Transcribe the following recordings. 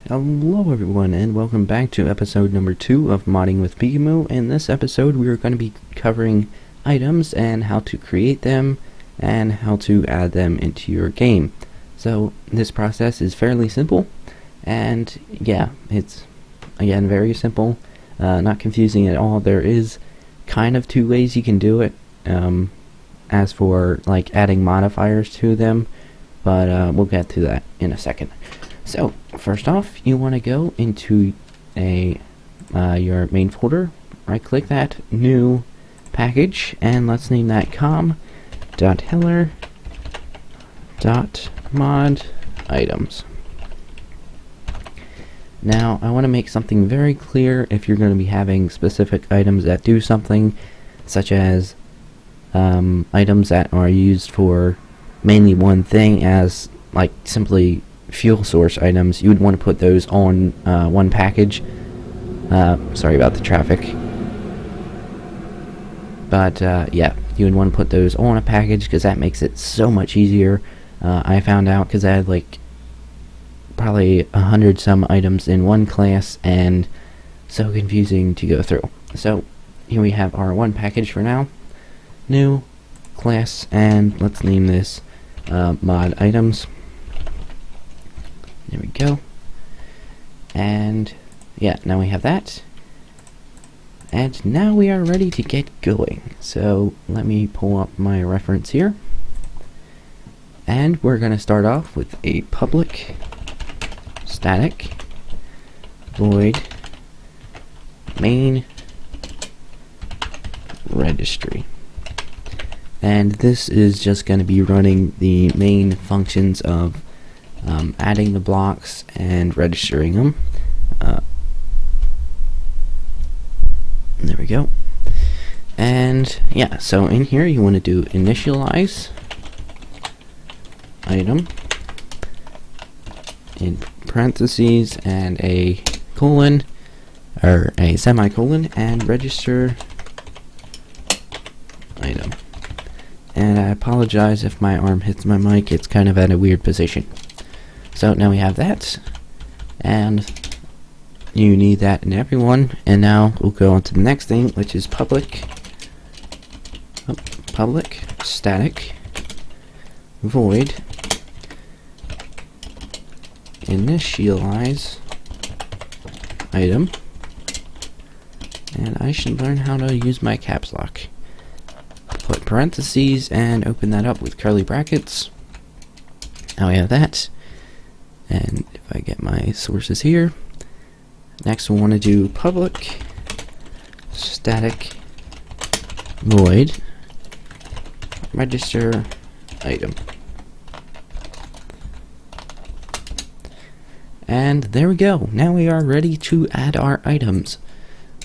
Hello everyone and welcome back to episode number 2 of Modding with Pikamoo. In this episode we are going to be covering items and how to create them and how to add them into your game. So this process is fairly simple and yeah, it's again very simple, not confusing at all. There is kind of two ways you can do it as for like adding modifiers to them, but we'll get to that in a second. So first off, you want to go into your main folder, right click that, new package, and let's name that com.header.mod items. Now I want to make something very clear. If you're going to be having specific items that do something, such as items that are used for mainly one thing, as like simply fuel source items, you would want to put those on one package. Sorry about the traffic, but yeah, you would want to put those on a package because that makes it so much easier. I found out because I had like probably 100 some items in one class and so confusing to go through. So here we have our one package for now, new class, and let's name this mod items. There we go. And yeah, now we have that. And now we are ready to get going. So let me pull up my reference here. And we're going to start off with a public static void main registry. And this is just going to be running the main functions of adding the blocks and registering them. There we go. And yeah, so in here you want to do initialize item in parentheses and a colon or a semicolon and register item. And I apologize if my arm hits my mic, it's kind of at a weird position. So now we have that, and you need that in everyone. And now we'll go on to the next thing, which is public static void initialize item. And I should learn how to use my caps lock. Put parentheses and open that up with curly brackets. Now we have that. And if I get my sources here, next we'll want to do public static void register item. And there we go. Now we are ready to add our items.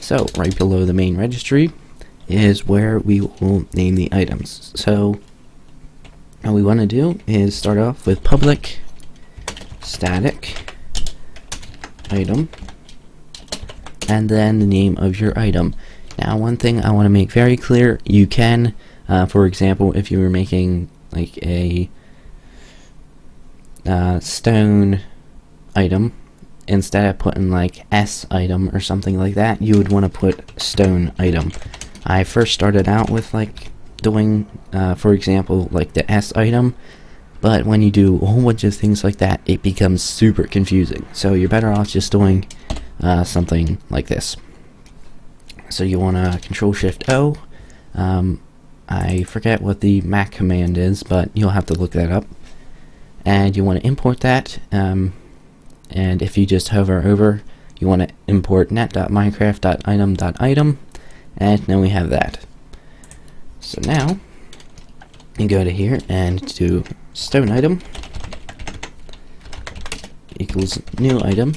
So right below the main registry is where we will name the items. So what we want to do is start off with public static item and then the name of your item. Now one thing I want to make very clear, you can for example, if you were making like a stone item, instead of putting like S item or something like that, you would want to put stone item. I first started out with like doing for example like the S item, but when you do a whole bunch of things like that, it becomes super confusing. So you're better off just doing something like this. So you want to Control-Shift-O. I forget what the Mac command is, but you'll have to look that up. And you want to import that. And if you just hover over, you want to import net.minecraft.item.item. And now we have that. So now you go to here and do stone item equals new item.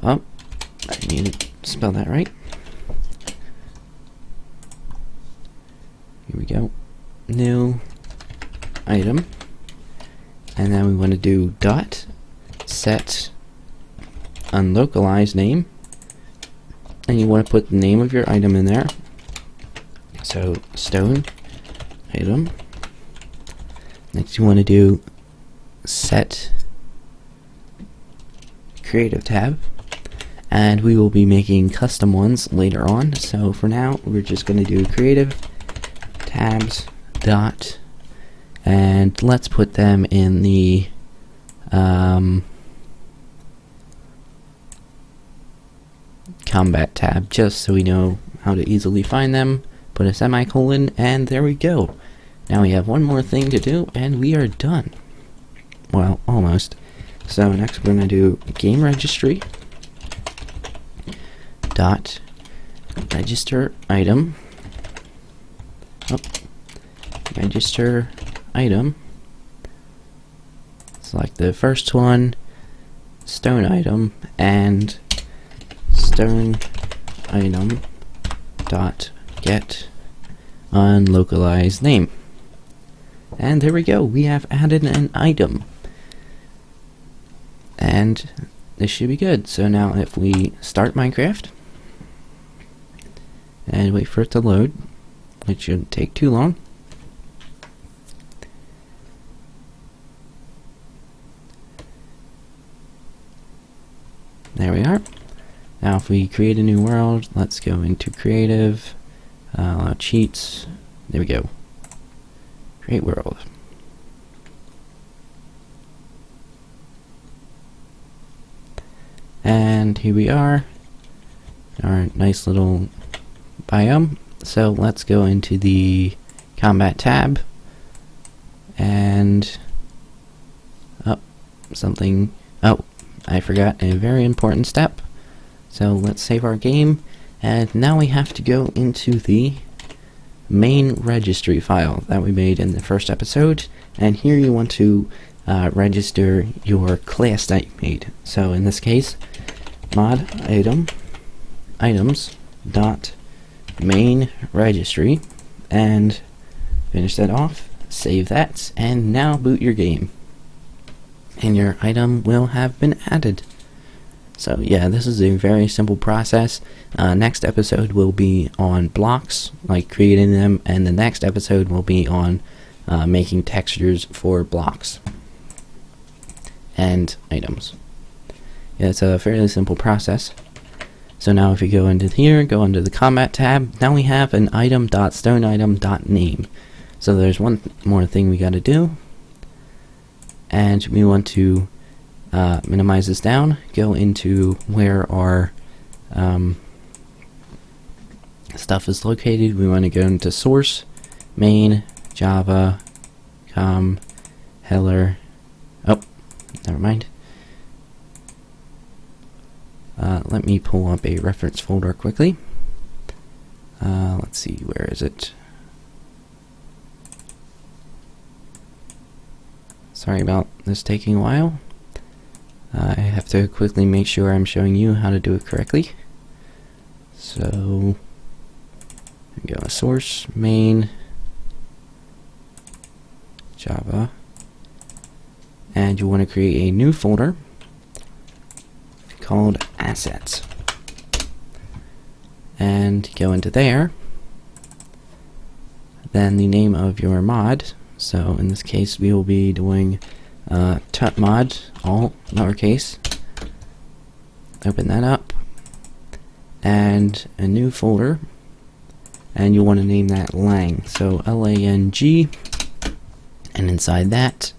Oh, I need to spell that right. Here we go. New item. And then we want to do dot set unlocalized name. And you want to put the name of your item in there. So stone item. Next you want to do set creative tab, and we will be making custom ones later on. So for now, we're just going to do creative tabs dot, and let's put them in the combat tab, just so we know how to easily find them. Put a semicolon, and there we go. Now we have one more thing to do, and we are done. Well, almost. So next we're going to do game registry dot register item. Register item. Select the first one, stone item, and stone item dot get unlocalized name. And there we go, we have added an item. And this should be good. So now if we start Minecraft and wait for it to load, which shouldn't take too long. There we are. Now if we create a new world, let's go into creative, allow cheats, there we go. Create world. And here we are, our nice little biome. So let's go into the combat tab, and I forgot a very important step. So let's save our game, and now we have to go into the main registry file that we made in the first episode, and here you want to register your class that you made. So in this case, mod items dot main registry, and finish that off, save that, and now boot your game, and your item will have been added. So yeah, this is a very simple process. Next episode will be on blocks, like creating them, and the next episode will be on making textures for blocks and items. Yeah, it's a fairly simple process. So now if you go into here, go into the combat tab, now we have an item.stoneItem.name. So there's one more thing we got to do, and we want to minimize this down, go into where our stuff is located. We want to go into source, main, Java, header. Oh, never mind. Let me pull up a reference folder quickly. Let's see, where is it? Sorry about this taking a while. I have to quickly make sure I'm showing you how to do it correctly. So, go source, main, Java, and you want to create a new folder called assets, and go into there, then the name of your mod. So in this case we will be doing tutmod, all lowercase. Open that up, and a new folder, and you want to name that lang, so L-A-N-G, and inside that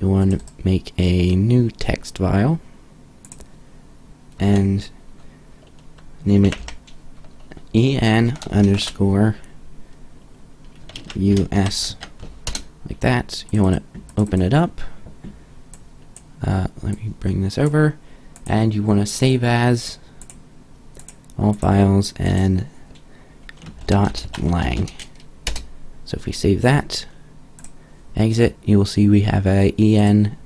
you want to make a new text file and name it en_us, like that. You want to open it up. Let me bring this over, and you want to save as all files and .lang. So if we save that, exit, you will see we have a en_us.lang,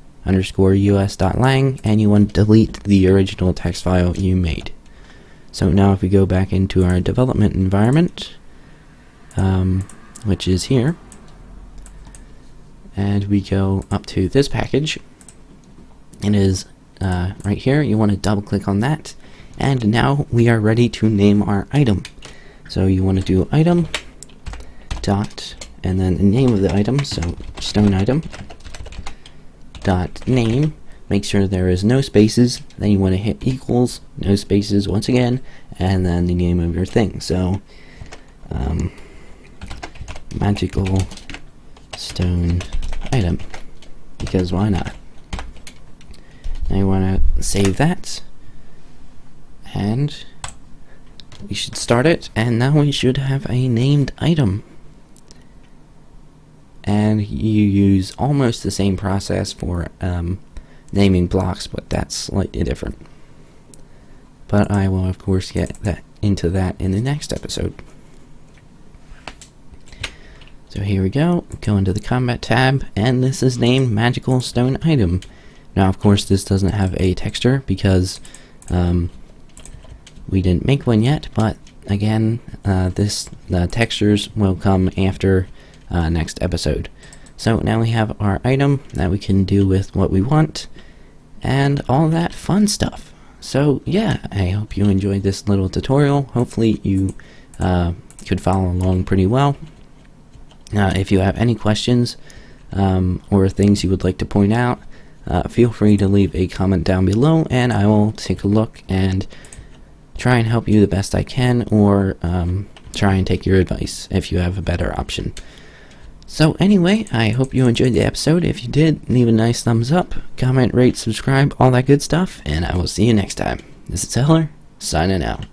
and you want to delete the original text file you made. So now if we go back into our development environment, which is here, and we go up to this package, it is right here. You want to double click on that, and now we are ready to name our item. So you want to do item dot, and then the name of the item, so stone item, dot name. Make sure there is no spaces. Then you want to hit equals, no spaces once again, and then the name of your thing. So, magical stone item, because why not? Now you want to save that, and we should start it, and now we should have a named item. And you use almost the same process for naming blocks, but that's slightly different. But I will of course get into that in the next episode. So here we go into the combat tab, and this is named magical stone item. Now of course this doesn't have a texture because we didn't make one yet, but again the textures will come after next episode. So now we have our item that we can do with what we want and all that fun stuff. So yeah, I hope you enjoyed this little tutorial. Hopefully you could follow along pretty well. If you have any questions or things you would like to point out, feel free to leave a comment down below, and I will take a look and try and help you the best I can, or try and take your advice if you have a better option. So anyway, I hope you enjoyed the episode. If you did, leave a nice thumbs up, comment, rate, subscribe, all that good stuff, and I will see you next time. This is Heller, signing out.